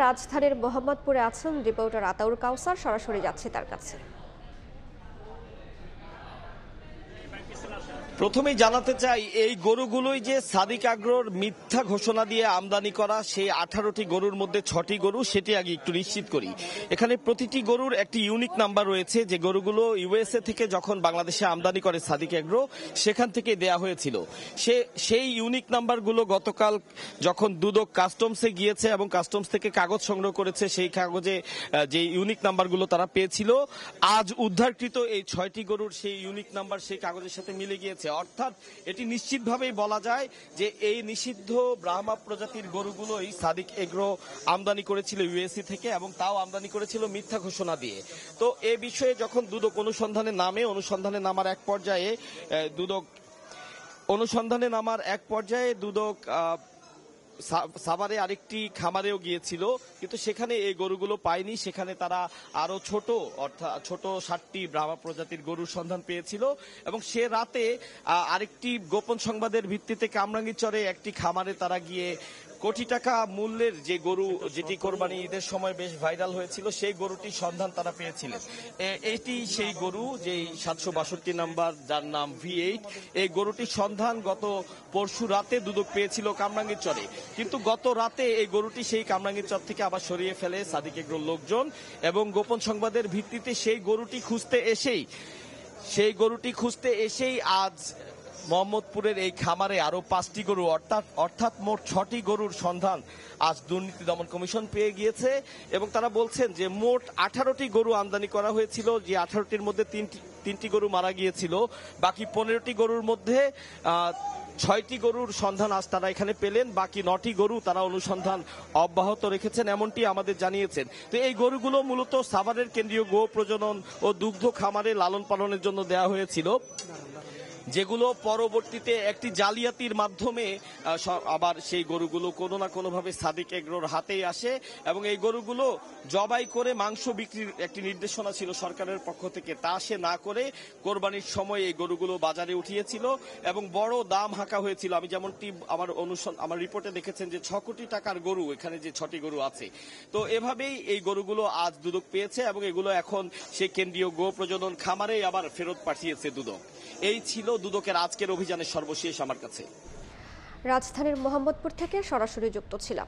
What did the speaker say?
রাজধানীর মোহাম্মদপুরে আছেন রিপোর্টার আতাউর কাউসার, সরাসরি যাচ্ছে তার কাছে। প্রথমেই জানাতে চাই, এই গরুগুলোই যে সাদিক আগ্রোর মিথ্যা ঘোষণা দিয়ে আমদানি করা সেই 18টি গরুর মধ্যে 6টি গরু, সেটি আগে একটু নিশ্চিত করি। এখানে প্রতিটি গরুর একটি ইউনিক নাম্বার রয়েছে, যে গরুগুলো ইউএসএ থেকে যখন বাংলাদেশে আমদানি করে সাদিক আগ্রো সেখান থেকে দেয়া হয়েছিল। সেই ইউনিক নাম্বারগুলো গতকাল যখন দুদক কাস্টমসে গিয়েছে এবং কাস্টমস থেকে কাগজ সংগ্রহ করেছে, সেই কাগজে যে ইউনিক নাম্বারগুলো তারা পেয়েছিল, আজ উদ্ধারকৃত এই 6টি গরুর সেই ইউনিক নাম্বার সেই কাগজের সাথে মিলে গিয়েছে। অর্থাৎ এটি নিশ্চিতভাবেই বলা যায় যে এই নিষিদ্ধ ব্রাহ্মা প্রজাতির গরুগুলোই সাদিক এগ্রো আমদানি করেছিল ইউএসএ থেকে, এবং তাও আমদানি করেছিল মিথ্যা ঘোষণা দিয়ে। তো এ বিষয়ে যখন দুদক অনুসন্ধানে নামার এক পর্যায়ে দুদক সাভারে আরেকটি খামারেও গিয়েছিল, কিন্তু সেখানে এই গরুগুলো পায়নি। সেখানে তারা আরো ছোট 7টি ব্রাহ্মা প্রজাতির গরুর সন্ধান পেয়েছিল, এবং সে রাতে আরেকটি গোপন সংবাদের ভিত্তিতে কামরাঙ্গীরচরে একটি খামারে তারা গিয়ে কোটি টাকা মূল্যের যে গরু, যেটি কোরবানি ঈদের সময় বেশ ভাইরাল হয়েছিল, সেই গরুটির সন্ধান তারা পেয়েছিলেন। এটি সেই গরু, যেই 762 নাম্বার, যার নাম V8। এই গরুটির সন্ধান গত পরশু রাতে দুদক পেয়েছিল কামরাঙ্গীরচরে, কিন্তু গত রাতে এই গরুটি সেই কামরাঙ্গীরচর থেকে আবার সরিয়ে ফেলে সাদিক এগ্রোর লোকজন, এবং গোপন সংবাদের ভিত্তিতে সেই গরুটি খুঁজতে এসেই আজ মোহাম্মদপুরের এই খামারে আরো 5টি গরু, অর্থাৎ মোট 6টি গরুর সন্ধান আজ দুর্নীতি দমন কমিশন পেয়ে গিয়েছে। এবং তারা বলছেন যে মোট 18টি গরু আমদানি করা হয়েছিল, যে 18টির মধ্যে তিনটি গরু মারা গিয়েছিল। বাকি 15টি গরুর মধ্যে 6টি গরুর সন্ধান আজ তারা এখানে পেলেন। বাকি 9টি গরু তারা অনুসন্ধান অব্যাহত রেখেছেন, এমনটি আমাদের জানিয়েছেন। তো এই গরুগুলো মূলত সাভারের কেন্দ্রীয় গো প্রজনন ও দুগ্ধ খামারে লালন পালনের জন্য দেওয়া হয়েছিল, যেগুলো পরবর্তীতে একটি জালিয়াতির মাধ্যমে আবার সেই গরুগুলো কোনো না কোনোভাবে সাদিক এগ্রোর হাতেই আসে, এবং এই গরুগুলো জবাই করে মাংস বিক্রির একটি নির্দেশনা ছিল সরকারের পক্ষ থেকে, তা সে না করে কোরবানির সময় এই গরুগুলো বাজারে উঠিয়েছিল এবং বড় দাম হাঁকা হয়েছিল। আমি যেমনটি আমার রিপোর্টে দেখেছেন যে 6 কোটি টাকার গরু, এখানে যে 6টি গরু আছে। তো এভাবেই এই গরুগুলো আজ দুদক পেয়েছে, এবং এগুলো এখন সেই কেন্দ্রীয় গো প্রজনন খামারেই আবার ফেরত পাঠিয়েছে দুদক। এই ছিল দুদকের আজকের অভিযানের সর্বশেষ আমার কাছে। রাজধানীর মোহাম্মদপুর থেকে সরাসরি যুক্ত ছিলাম।